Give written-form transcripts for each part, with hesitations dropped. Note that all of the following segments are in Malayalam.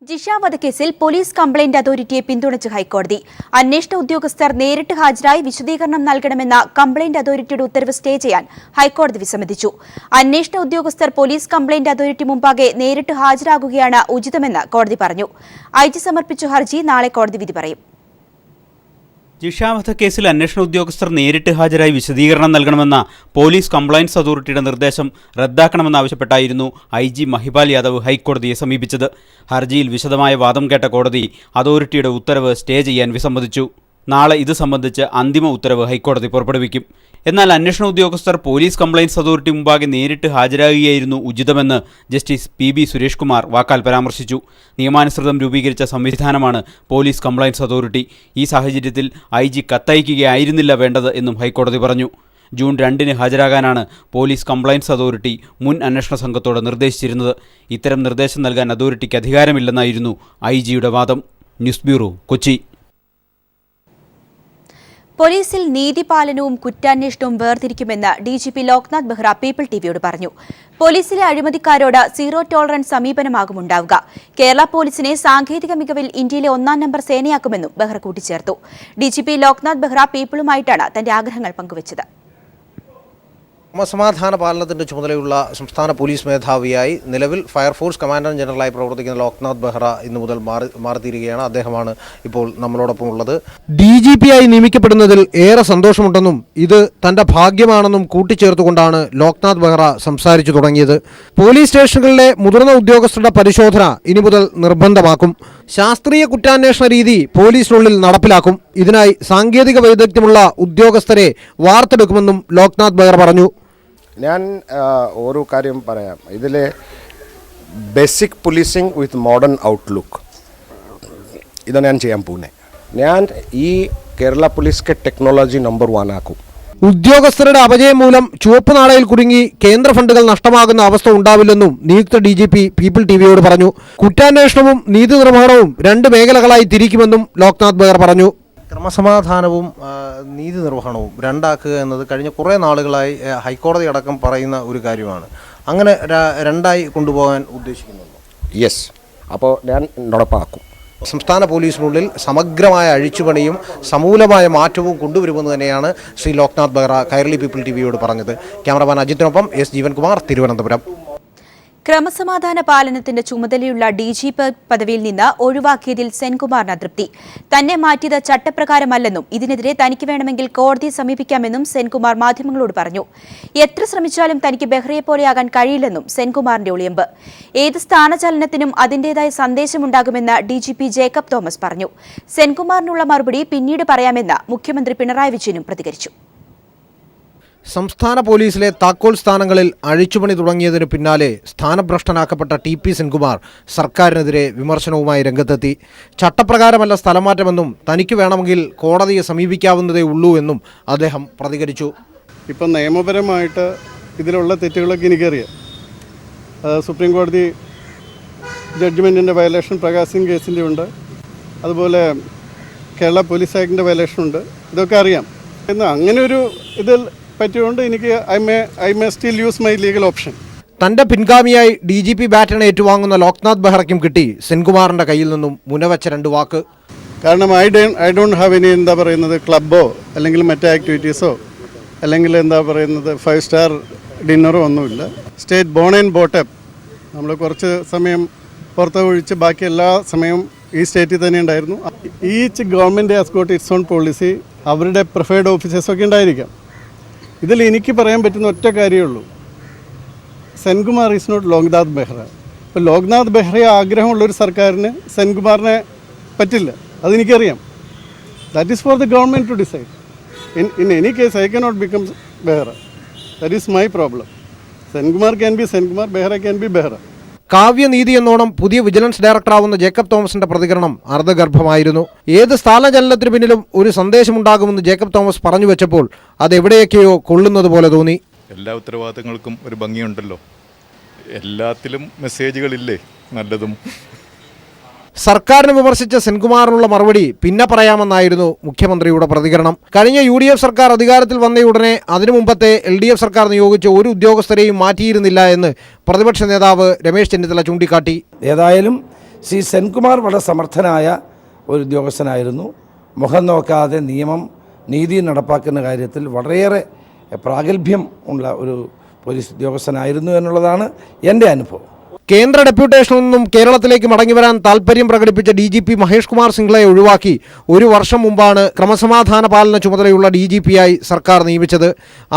ജിഷ വധക്കേസിൽ പോലീസ് കംപ്ലയിന്റ് അതോറിറ്റിയെ പിന്തുണച്ച് ഹൈക്കോടതി. അന്വേഷണ ഉദ്യോഗസ്ഥർ നേരിട്ട് ഹാജരായി വിശദീകരണം നൽകണമെന്ന കംപ്ലയിന്റ് അതോറിറ്റിയുടെ ഉത്തരവ് സ്റ്റേ ചെയ്യാൻ ഹൈക്കോടതി വിസമ്മതിച്ചു. അന്വേഷണ ഉദ്യോഗസ്ഥർ പോലീസ് കംപ്ലയിന്റ് അതോറിറ്റി മുമ്പാകെ നേരിട്ട് ഹാജരാകുകയാണ് ഉചിതമെന്ന് കോടതി പറഞ്ഞു. ഐജി സമർപ്പിച്ച ഹർജി നാളെ കോടതി വിധി പറയും. ജിഷ വധക്കേസിൽ അന്വേഷണ ഉദ്യോഗസ്ഥർ നേരിട്ട് ഹാജരായി വിശദീകരണം നൽകണമെന്ന പോലീസ് കംപ്ലയൻസ് അതോറിറ്റിയുടെ നിർദ്ദേശം റദ്ദാക്കണമെന്നാവശ്യപ്പെട്ടായിരുന്നു ഐജി മഹിപാൽ യാദവ് ഹൈക്കോടതിയെ സമീപിച്ചത്. ഹർജിയിൽ വിശദമായ വാദം കേട്ട കോടതി അതോറിറ്റിയുടെ ഉത്തരവ് സ്റ്റേ ചെയ്യാൻ വിസമ്മതിച്ചു. നാളെ ഇത് സംബന്ധിച്ച് അന്തിമ ഉത്തരവ് ഹൈക്കോടതി പുറപ്പെടുവിക്കും. എന്നാൽ അന്വേഷണ ഉദ്യോഗസ്ഥർ പോലീസ് കംപ്ലയൻസ് അതോറിറ്റി മുമ്പാകെ നേരിട്ട് ഹാജരാകുകയായിരുന്നു ഉചിതമെന്ന് ജസ്റ്റിസ് PB സുരേഷ് കുമാർ വാക്കാൽ പരാമർശിച്ചു. നിയമാനുസൃതം രൂപീകരിച്ച സംവിധാനമാണ് പോലീസ് കംപ്ലയൻസ് അതോറിറ്റി. ഈ സാഹചര്യത്തിൽ ഐജി കത്തയക്കുകയായിരുന്നില്ല വേണ്ടത് എന്നും ഹൈക്കോടതി പറഞ്ഞു. ജൂൺ 2-ന് ഹാജരാകാനാണ് പോലീസ് കംപ്ലയൻസ് അതോറിറ്റി മുൻ അന്വേഷണ സംഘത്തോട് നിർദ്ദേശിച്ചിരുന്നത്. ഇത്തരം നിർദ്ദേശം നൽകാൻ അതോറിറ്റിക്ക് അധികാരമില്ലെന്നായിരുന്നു ഐജിയുടെ വാദം. News bureau, Kochi. പോലീസിൽ നീതിപാലനവും കുറ്റാന്വേഷണവും വേർതിരിക്കുമെന്ന് DGP ലോക്നാഥ് ബെഹ്റ പീപ്പിൾ TVയോട് പറഞ്ഞു. പോലീസിലെ അഴിമതിക്കാരോട് സീറോ ടോളറൻസ് സമീപനമാകും ഉണ്ടാവുക. കേരള പോലീസിനെ സാങ്കേതിക മികവിൽ ഇന്ത്യയിലെ 1-ാം നമ്പർ സേനയാക്കുമെന്നും ബെഹ്റ കൂട്ടിച്ചേർത്തു. DGP ലോക്നാഥ് ബെഹ്റ പീപ്പിളുമായിട്ടാണ് തന്റെ ആഗ്രഹങ്ങൾ പങ്കുവച്ചത്. ക്രമസമാധാന പാലനത്തിൻ്റെ ചുമതലയുള്ള സംസ്ഥാന പോലീസ് മേധാവിയായി നിലവിൽ ഫയർഫോഴ്സ് കമാൻഡർ ജനറലായി പ്രവർത്തിക്കുന്ന ലോക്നാഥ് ബെഹ്റ ഇന്നു മുതൽ മാറിത്തീരുകയാണ്. അദ്ദേഹമാണ് ഇപ്പോൾ നമ്മളോടൊപ്പം ഉള്ളത്. DGP ആയി നിയമിക്കപ്പെടുന്നതിൽ ഏറെ സന്തോഷമുണ്ടെന്നും ഇത് തൻ്റെ ഭാഗ്യമാണെന്നും കൂട്ടിച്ചേർത്തുകൊണ്ടാണ് ലോക്നാഥ് ബെഹ്റ സംസാരിച്ചു തുടങ്ങിയത്. പോലീസ് സ്റ്റേഷനുകളിലെ മുതിർന്ന ഉദ്യോഗസ്ഥരുടെ പരിശോധന ഇനി മുതൽ നിർബന്ധമാക്കും. ശാസ്ത്രീയ കുറ്റാന്വേഷണ രീതി പോലീസിനുള്ളിൽ നടപ്പിലാക്കും. ഇതിനായി സാങ്കേതിക വൈദഗ്ധ്യമുള്ള ഉദ്യോഗസ്ഥരെ വാർത്തെടുക്കുമെന്നും ലോക്നാഥ് ബെഹ്റ പറഞ്ഞു. ഞാൻ ഒരു കാര്യം പറയാം. ഇതിലെ ബേസിക് പോലീസിംഗ് വിത്ത് മോഡേൺ ഔട്ട്ലുക്ക് ഇതാണ് ഞാൻ ചെയ്യാൻ പോകുന്നത്. ഞാൻ ഈ കേരള പോലീസിന്റെ ടെക്നോളജി നമ്പർ 1 ആക്കും. ഉദ്യോഗസ്ഥരുടെ അപജയം മൂലം ചുവപ്പ് നാളയിൽ കുടുങ്ങി കേന്ദ്ര ഫണ്ടുകൾ നഷ്ടമാകുന്ന അവസ്ഥ ഉണ്ടാവില്ലെന്നും നിയുക്ത DGP പീപ്പിൾ TVയോട് പറഞ്ഞു. കുറ്റാന്വേഷണവും നീതി നിർവഹണവും 2 മേഖലകളായി തിരിക്കുമെന്നും ലോക്നാഥ് ബെഹ്റ പറഞ്ഞു. ക്രമസമാധാനവും നീതി നിർവഹണവും രണ്ടാക്കുക എന്നത് കഴിഞ്ഞ കുറേ നാളുകളായി ഹൈക്കോടതി അടക്കം പറയുന്ന ഒരു കാര്യമാണ്. അങ്ങനെ രണ്ടായി കൊണ്ടുപോകാൻ ഉദ്ദേശിക്കുന്നുണ്ടോ? യെസ്, അപ്പോൾ ഞാൻ നടപ്പാക്കും. സംസ്ഥാന പോലീസിനുള്ളിൽ സമഗ്രമായ അഴിച്ചുപണിയും സമൂലമായ മാറ്റവും കൊണ്ടുവരുമെന്ന് തന്നെയാണ് ശ്രീ ലോക്നാഥ് ബെഹ്റ കൈരളി പീപ്പിൾ TVയോട് പറഞ്ഞത്. ക്യാമറമാൻ അജിത്തിനൊപ്പം S ജീവൻകുമാർ, തിരുവനന്തപുരം. ക്രമസമാധാന പാലനത്തിന്റെ ചുമതലയുള്ള DGP പദവിയിൽ നിന്ന് ഒഴിവാക്കിയതിൽ സെൻകുമാറിന് അതൃപ്തി. തന്നെ മാറ്റിയത് ചട്ടപ്രകാരമല്ലെന്നും ഇതിനെതിരെ തനിക്ക് വേണമെങ്കിൽ കോടതിയെ സമീപിക്കാമെന്നും സെൻകുമാർ മാധ്യമങ്ങളോട് പറഞ്ഞു. എത്ര ശ്രമിച്ചാലും തനിക്ക് ബെഹ്റയെപ്പോലെയാകാൻ കഴിയില്ലെന്നും സെൻകുമാറിന്റെ ഒളിയമ്പ്. ഏത് സ്ഥാനചലനത്തിനും അതിന്റേതായ സന്ദേശമുണ്ടാകുമെന്ന് DGP ജേക്കബ് തോമസ് പറഞ്ഞു. സെൻകുമാറിനുള്ള മറുപടി പിന്നീട് പറയാമെന്ന് മുഖ്യമന്ത്രി പിണറായി വിജയനും പ്രതികരിച്ചു. സംസ്ഥാന പോലീസിലെ താക്കോൽ സ്ഥാനങ്ങളിൽ അഴിച്ചുപണി തുടങ്ങിയതിനു പിന്നാലെ സ്ഥാനഭ്രഷ്ടനാക്കപ്പെട്ട TP സെൻകുമാർ സർക്കാരിനെതിരെ വിമർശനവുമായി രംഗത്തെത്തി. ചട്ടപ്രകാരമല്ല സ്ഥലമാറ്റമെന്നും തനിക്ക് വേണമെങ്കിൽ കോടതിയെ സമീപിക്കാവുന്നതേ ഉള്ളൂ എന്നും അദ്ദേഹം പ്രതികരിച്ചു. ഇപ്പം നിയമപരമായിട്ട് ഇതിലുള്ള തെറ്റുകളൊക്കെ എനിക്കറിയാം. സുപ്രീം കോടതി ജഡ്ജ്മെൻറ്റിൻ്റെ വയലേഷൻ പ്രകാശ് സിംഗ് കേസിൻ്റെ ഉണ്ട്, അതുപോലെ കേരള പോലീസ് ആക്ടിൻ്റെ വയലേഷൻ ഉണ്ട്. ഇതൊക്കെ അറിയാം. എന്നാൽ അങ്ങനെ ഒരു ഇതിൽ പറ്റിയുകൊണ്ട് എനിക്ക് I may still use my legal option. തന്റെ പിൻഗാമിയായി DGP ബാറ്റൺ ഏറ്റുവാങ്ങുന്ന ലോക്നാഥ് ബെഹ്റയ്ക്കും കിട്ടി സെൻകുമാറിന്റെ കയ്യിൽ നിന്നും മുനവച്ച 2 വാക്ക്. കാരണം ഐ ഡോണ്ട് ഹാവ് എനി എന്താ പറയുന്നത് ക്ലബ്ബോ അല്ലെങ്കിൽ മറ്റേ ആക്ടിവിറ്റീസോ അല്ലെങ്കിൽ എന്താ പറയുന്നത് 5 സ്റ്റാർ ഡിന്നറോ ഒന്നുമില്ല. State born and brought up. നമ്മൾ കുറച്ച് സമയം പുറത്ത് ഒഴിച്ച് ബാക്കി എല്ലാ സമയവും ഈ സ്റ്റേറ്റിൽ തന്നെ ഉണ്ടായിരുന്നു. Each government has got its own policy. അവരുടെ പ്രിഫേർഡ് ഓഫീസേഴ്സൊക്കെ ഉണ്ടായിരിക്കാം. ഇതിൽ എനിക്ക് പറയാൻ പറ്റുന്ന ഒറ്റ കാര്യമേ ഉള്ളൂ, സെൻകുമാർ ഈസ് നോട്ട് ലോക്നാഥ് ബെഹ്റ. ഇപ്പോൾ ലോക്നാഥ് ബെഹ്റയെ ആഗ്രഹമുള്ളൊരു സർക്കാരിന് സെൻകുമാറിനെ പറ്റില്ല, അതെനിക്കറിയാം. That is for the government to decide. In any case I cannot become Behra. That is my problem. Senkumar can be Senkumar, Behra can be Behra. കാവ്യനീതി എന്നോണം പുതിയ വിജിലൻസ് ഡയറക്ടറാവുന്ന ജേക്കബ് തോമസിന്റെ പ്രതികരണം അർദ്ധഗർഭമായിരുന്നു. ഏത് സ്ഥാനചലനത്തിന് പിന്നിലും ഒരു സന്ദേശമുണ്ടാകുമെന്ന് ജേക്കബ് തോമസ് പറഞ്ഞു വെച്ചപ്പോൾ അതെവിടെയൊക്കെയോ കൊള്ളുന്നത് പോലെ തോന്നി. എല്ലാ ഉത്തരവാദിത്തങ്ങൾക്കും ഒരു ഭംഗിയുണ്ടല്ലോ, എല്ലാത്തിലും മെസ്സേജുകളില്ലേ നല്ലതും. സർക്കാരിനെ വിമർശിച്ച സെൻകുമാറിനുള്ള മറുപടി പിന്നെ പറയാമെന്നായിരുന്നു മുഖ്യമന്ത്രിയുടെ പ്രതികരണം. കഴിഞ്ഞ UDF സർക്കാർ അധികാരത്തിൽ വന്നയുടനെ അതിനു മുമ്പത്തെ LDF സർക്കാർ നിയോഗിച്ച ഒരു ഉദ്യോഗസ്ഥരെയും മാറ്റിയിരുന്നില്ല എന്ന് പ്രതിപക്ഷ നേതാവ് രമേശ് ചെന്നിത്തല ചൂണ്ടിക്കാട്ടി. ഏതായാലും ശ്രീ സെൻകുമാർ വളരെ സമർത്ഥനായ ഒരു ഉദ്യോഗസ്ഥനായിരുന്നു. മുഖം നോക്കാതെ നിയമം നീതി നടപ്പാക്കുന്ന കാര്യത്തിൽ വളരെയേറെ പ്രാഗൽഭ്യം ഉള്ള ഒരു പോലീസ് ഉദ്യോഗസ്ഥനായിരുന്നു എന്നുള്ളതാണ് എൻ്റെ അനുഭവം. കേന്ദ്ര ഡെപ്യൂട്ടേഷനിൽ നിന്നും കേരളത്തിലേക്ക് മടങ്ങിവരാൻ താൽപ്പര്യം പ്രകടിപ്പിച്ച DGP മഹേഷ് കുമാർ സിംഗ്ലയെ ഒഴിവാക്കി 1 വർഷം മുമ്പാണ് ക്രമസമാധാന പാലന ചുമതലയുള്ള DGPയായി സർക്കാർ നിയമിച്ചത്.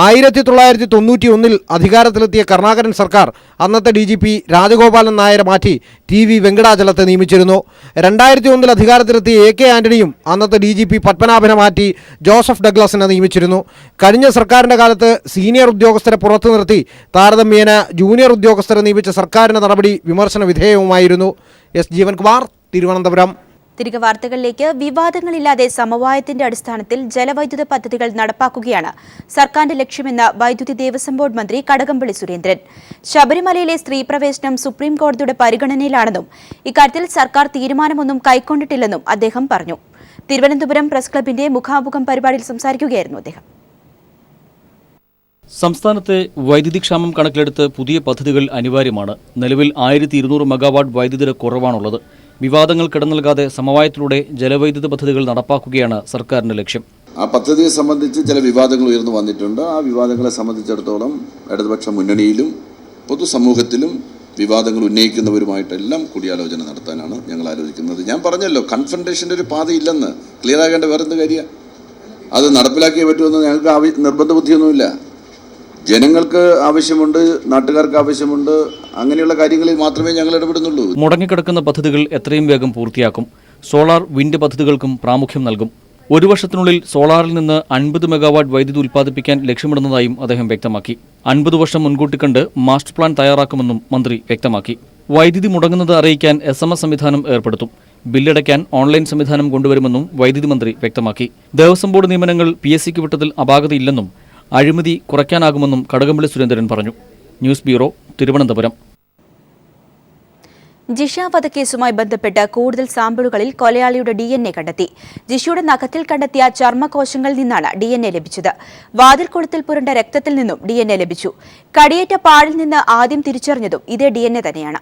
1991 അധികാരത്തിലെത്തിയ കരുണാകരൻ സർക്കാർ അന്നത്തെ DGP രാജഗോപാലൻ നായരെ മാറ്റി TV വെങ്കടാചലത്തെ നിയമിച്ചിരുന്നു. 2001 അധികാരത്തിലെത്തിയ AK ആന്റണിയും അന്നത്തെ DGP പത്മനാഭനെ മാറ്റി ജോസഫ് ഡഗ്ലസിനെ നിയമിച്ചിരുന്നു. കഴിഞ്ഞ സർക്കാരിൻ്റെ കാലത്ത് സീനിയർ ഉദ്യോഗസ്ഥരെ പുറത്തു നിർത്തി താരതമ്യേന ജൂനിയർ ഉദ്യോഗസ്ഥരെ നിയമിച്ച സർക്കാരിൻ്റെ നടപടി വിമർശന വിധേയവുമായിരുന്നു. S. ജീവൻകുമാർ, തിരുവനന്തപുരം. തിരികെ വാർത്തകളിലേക്ക്. വിവാദങ്ങളില്ലാതെ സമവായത്തിന്റെ അടിസ്ഥാനത്തിൽ ജലവൈദ്യുത പദ്ധതികൾ നടപ്പാക്കുകയാണ് സർക്കാരിന്റെ ലക്ഷ്യമെന്ന് വൈദ്യുതി ദേവസ്വം ബോർഡ് മന്ത്രി കടകംപള്ളി സുരേന്ദ്രൻ. ശബരിമലയിലെ സ്ത്രീ പ്രവേശനം സുപ്രീം കോടതിയുടെ പരിഗണനയിലാണെന്നും ഇക്കാര്യത്തിൽ സർക്കാർ തീരുമാനമൊന്നും കൈക്കൊണ്ടിട്ടില്ലെന്നും അദ്ദേഹം പറഞ്ഞു. തിരുവനന്തപുരം പ്രസ് ക്ലബിന്റെ മുഖാമുഖം പരിപാടിയിൽ സംസാരിക്കുകയായിരുന്നു അദ്ദേഹം. സംസ്ഥാനത്തെ വൈദ്യുതി ക്ഷാമം കണക്കിലെടുത്ത് പുതിയ പദ്ധതികൾ അനിവാര്യമാണ്. നിലവിൽ 1200 മെഗാവാട്ട് വൈദ്യുതിയുടെ കുറവാണുള്ളത്. വിവാദങ്ങൾ കിടന്നൽകാതെ സമവായത്തിലൂടെ ജലവൈദ്യുത പദ്ധതികൾ നടപ്പാക്കുകയാണ് സർക്കാരിന്റെ ലക്ഷ്യം. ആ പദ്ധതിയെ സംബന്ധിച്ച് ചില വിവാദങ്ങൾ ഉയർന്നു വന്നിട്ടുണ്ട്. ആ വിവാദങ്ങളെ സംബന്ധിച്ചിടത്തോളം ഇടതുപക്ഷ മുന്നണിയിലും പൊതുസമൂഹത്തിലും വിവാദങ്ങൾ ഉന്നയിക്കുന്നവരുമായിട്ടെല്ലാം കൂടിയാലോചന നടത്താനാണ് ഞങ്ങൾ ആലോചിക്കുന്നത്. ഞാൻ പറഞ്ഞല്ലോ, കൺഫ്രണ്ടേഷൻ്റെ ഒരു പാതയില്ലെന്ന്. ക്ലിയർ ആകേണ്ട വേറെന്ത് കാര്യമാണ്? അത് നടപ്പിലാക്കിയേ പറ്റുമെന്ന് ഞങ്ങൾക്ക് നിർബന്ധ ബുദ്ധിയൊന്നുമില്ല. ജനങ്ങൾക്ക് ആവശ്യമുണ്ട്, നാട്ടുകാർക്ക് ആവശ്യമുണ്ട്. അങ്ങനെയുള്ള കാര്യങ്ങളിൽ മാത്രമേ ഞങ്ങൾ ഇടപെടുന്നുള്ളൂ. മുടങ്ങിക്കിടക്കുന്ന പദ്ധതികൾ എത്രയും വേഗം പൂർത്തിയാക്കും. സോളാർ, വിൻഡ് പദ്ധതികൾക്കും പ്രാമുഖ്യം നൽകും. 1 വർഷത്തിനുള്ളിൽ സോളാറിൽ നിന്ന് 50 മെഗാവാട്ട് വൈദ്യുതി ഉൽപ്പാദിപ്പിക്കാൻ ലക്ഷ്യമിടുന്നതായും അദ്ദേഹം വ്യക്തമാക്കി. 50 വർഷം മുൻകൂട്ടി കണ്ട് മാസ്റ്റർ പ്ലാൻ തയ്യാറാക്കുമെന്നും മന്ത്രി വ്യക്തമാക്കി. വൈദ്യുതി മുടങ്ങുന്നത് അറിയിക്കാൻ SMS സംവിധാനം ഏർപ്പെടുത്തും. ബില്ലടയ്ക്കാൻ ഓൺലൈൻ സംവിധാനം കൊണ്ടുവരുമെന്നും വൈദ്യുതി മന്ത്രി വ്യക്തമാക്കി. ദേവസ്വം ബോർഡ് നിയമനങ്ങൾ PSCക്ക് വിട്ടതിൽ അപാകതയില്ലെന്നും അഴിമതി കുറയ്ക്കാനാകുമെന്നും കടകംപള്ളി സുരേന്ദ്രൻ പറഞ്ഞു. News bureau, Thiruvananthapuram. ജിഷ വധക്കേസുമായി ബന്ധപ്പെട്ട് കൂടുതൽ സാമ്പിളുകളിൽ കൊലയാളിയുടെ DNA കണ്ടെത്തി. ജിഷയുടെ നഖത്തിൽ കണ്ടെത്തിയ ചർമ്മകോശങ്ങളിൽ നിന്നാണ് DNA ലഭിച്ചത്. വാതിൽക്കുളത്തിൽ പുരണ്ട രക്തത്തിൽ നിന്നും DNA ലഭിച്ചു. കടിയേറ്റ പാടിൽ നിന്ന് ആദ്യം തിരിച്ചറിഞ്ഞതും ഇതേ DNA തന്നെയാണ്.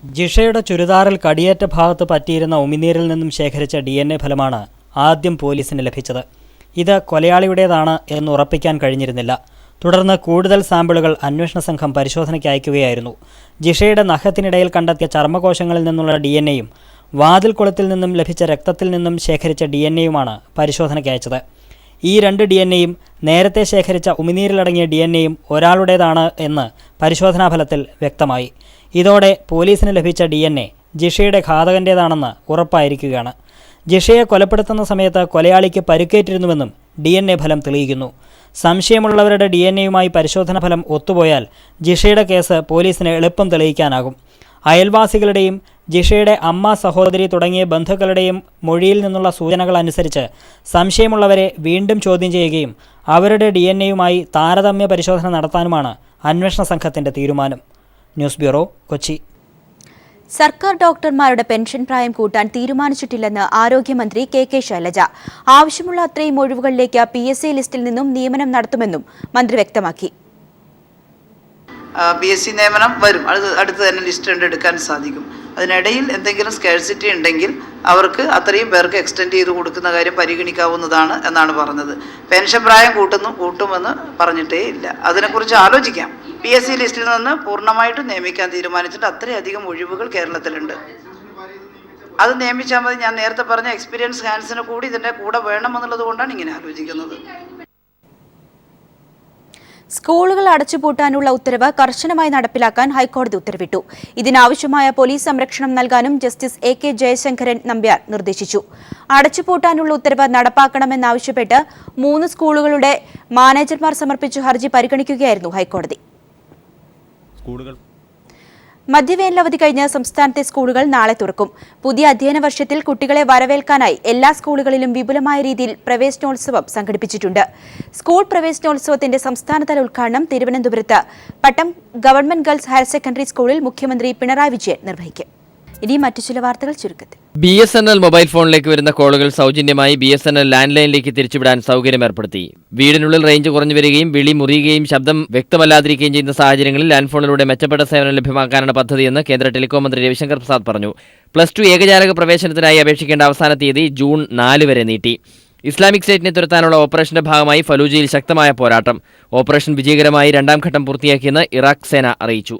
ജിഷയുടെ ചുരിദാറിൽ കടിയേറ്റ ഭാഗത്ത് പറ്റിയിരുന്ന ഉമിനീരിൽ നിന്നും ശേഖരിച്ച DNA ഫലമാണ് ആദ്യം പോലീസിന് ലഭിച്ചത്. ഇത് കൊലയാളിയുടേതാണ് എന്ന് ഉറപ്പിക്കാൻ കഴിഞ്ഞിരുന്നില്ല. തുടർന്ന് കൂടുതൽ സാമ്പിളുകൾ അന്വേഷണ സംഘം പരിശോധനയ്ക്ക് അയക്കുകയായിരുന്നു. ജിഷയുടെ നഖത്തിനിടയിൽ കണ്ടെത്തിയ ചർമ്മകോശങ്ങളിൽ നിന്നുള്ള DNAയും വാതിൽക്കുളത്തിൽ നിന്നും ലഭിച്ച രക്തത്തിൽ നിന്നും ശേഖരിച്ച DNAയുമാണ് പരിശോധനയ്ക്ക് അയച്ചത്. ഈ 2 DNAയും നേരത്തെ ശേഖരിച്ച ഉമിനീരിലടങ്ങിയ DNAയും ഒരാളുടേതാണ് എന്ന് പരിശോധനാഫലത്തിൽ വ്യക്തമായി. ഇതോടെ പോലീസിന് ലഭിച്ച DNA ജിഷയുടെ ഘാതകൻ്റേതാണെന്ന് ഉറപ്പായിരിക്കുകയാണ്. ജിഷയെ കൊലപ്പെടുത്തുന്ന സമയത്ത് കൊലയാളിക്ക് പരുക്കേറ്റിരുന്നുവെന്നും DNA ഫലം തെളിയിക്കുന്നു. സംശയമുള്ളവരുടെ DNAയുമായി പരിശോധന ഫലം ഒത്തുപോയാൽ ജിഷയുടെ കേസ് പോലീസിന് എളുപ്പം തെളിയിക്കാനാകും. അയൽവാസികളുടെയും ജിഷയുടെ അമ്മ, സഹോദരി തുടങ്ങിയ ബന്ധുക്കളുടെയും മൊഴിയിൽ നിന്നുള്ള സൂചനകൾ അനുസരിച്ച് സംശയമുള്ളവരെ വീണ്ടും ചോദ്യം ചെയ്യുകയും അവരുടെ DNAയുമായി താരതമ്യ പരിശോധന നടത്താനുമാണ് അന്വേഷണ സംഘത്തിൻ്റെ തീരുമാനം. News bureau, Kochi. സർക്കാർ ഡോക്ടർമാരുടെ പെൻഷൻ പ്രായം കൂട്ടാൻ തീരുമാനിച്ചിട്ടില്ലെന്ന് ആരോഗ്യമന്ത്രി KK ശൈലജ. ആവശ്യമുള്ള അത്രയും ഒഴിവുകളിലേക്ക് PSC ലിസ്റ്റിൽ നിന്നും നിയമനം നടത്തുമെന്നും മന്ത്രി വ്യക്തമാക്കി. PSC നിയമനം വരും, അടുത്ത് തന്നെ ലിസ്റ്റ് എടുക്കാൻ സാധിക്കും. അതിനിടയിൽ എന്തെങ്കിലും സ്കേഴ്സിറ്റി ഉണ്ടെങ്കിൽ അവർക്ക് അത്രയും പേർക്ക് എക്സ്റ്റെൻഡ് ചെയ്ത് കൊടുക്കുന്ന കാര്യം പരിഗണിക്കാവുന്നതാണ് എന്നാണ് പറഞ്ഞത്. പെൻഷൻ പ്രായം കൂട്ടുമെന്ന് പറഞ്ഞിട്ടേ ഇല്ല. അതിനെക്കുറിച്ച് ആലോചിക്കാം. PSC ലിസ്റ്റിൽ നിന്ന് പൂർണ്ണമായിട്ടും നിയമിക്കാൻ തീരുമാനിച്ചിട്ട് അത്രയധികം ഒഴിവുകൾ കേരളത്തിലുണ്ട്. അത് നിയമിച്ചാൽ മതി. ഞാൻ നേരത്തെ പറഞ്ഞ എക്സ്പീരിയൻസ് ഹാൻഡ്സിന് കൂടി ഇതിൻ്റെ കൂടെ വേണമെന്നുള്ളത് കൊണ്ടാണ് ഇങ്ങനെ ആലോചിക്കുന്നത്. സ്കൂളുകൾ അടച്ചുപൂട്ടാനുള്ള ഉത്തരവ് കർശനമായി നടപ്പിലാക്കാൻ ഹൈക്കോടതി ഉത്തരവിട്ടു. ഇതിനാവശ്യമായ പോലീസ് സംരക്ഷണം നൽകാനും ജസ്റ്റിസ് AK ജയശങ്കരൻ നമ്പ്യാർ നിർദ്ദേശിച്ചു. അടച്ചുപൂട്ടാനുള്ള ഉത്തരവ് നടപ്പാക്കണമെന്നാവശ്യപ്പെട്ട് 3 സ്കൂളുകളുടെ മാനേജർമാർ സമർപ്പിച്ച ഹർജി പരിഗണിക്കുകയായിരുന്നു ഹൈക്കോടതി. മധ്യവേനലവധി കഴിഞ്ഞ് സംസ്ഥാനത്തെ സ്കൂളുകൾ നാളെ തുറക്കും. പുതിയ അധ്യയന വർഷത്തിൽ കുട്ടികളെ വരവേൽക്കാനായി എല്ലാ സ്കൂളുകളിലും വിപുലമായ രീതിയിൽ പ്രവേശനോത്സവം സംഘടിപ്പിച്ചിട്ടുണ്ട്. സ്കൂൾ പ്രവേശനോത്സവത്തിന്റെ സംസ്ഥാനതല ഉദ്ഘാടനം തിരുവനന്തപുരത്ത് പട്ടം ഗവൺമെന്റ് ഗേൾസ് ഹയർ സെക്കൻഡറി സ്കൂളിൽ മുഖ്യമന്ത്രി പിണറായി വിജയൻ നിർവഹിക്കും. ഇനി മറ്റു ചില വാർത്തകൾ ചുരുക്കത്തിൽ. BSNL മൊബൈൽ ഫോണിലേക്ക് വരുന്ന കോളുകൾ സൗജന്യമായി BSNL ലാൻഡ് ലൈനിലേക്ക് തിരിച്ചുവിടാൻ സൗകര്യം ഏർപ്പെടുത്തി. വീടിനുള്ളിൽ റേഞ്ച് കുറഞ്ഞു വരികയും വിളി മുറിയുകയും ശബ്ദം വ്യക്തമല്ലാതിരിക്കുകയും ചെയ്യുന്ന സാഹചര്യങ്ങളിൽ ലാൻഡ് ഫോണിലൂടെ മെച്ചപ്പെട്ട സേവനം ലഭ്യമാക്കാനാണ് പദ്ധതിയെന്ന് കേന്ദ്ര ടെലികോം മന്ത്രി രവിശങ്കർ പ്രസാദ് പറഞ്ഞു. +2 ഏകജാലക പ്രവേശനത്തിനായി അപേക്ഷിക്കേണ്ട അവസാന തീയതി ജൂൺ 4 വരെ നീട്ടി. ഇസ്ലാമിക് സ്റ്റേറ്റിനെ തുരത്താനുള്ള ഓപ്പറേഷന്റെ ഭാഗമായി ഫലൂജയിൽ ശക്തമായ പോരാട്ടം. ഓപ്പറേഷൻ വിജയകരമായി 2ാം ഘട്ടം പൂർത്തിയാക്കിയെന്ന് ഇറാഖ് സേന അറിയിച്ചു.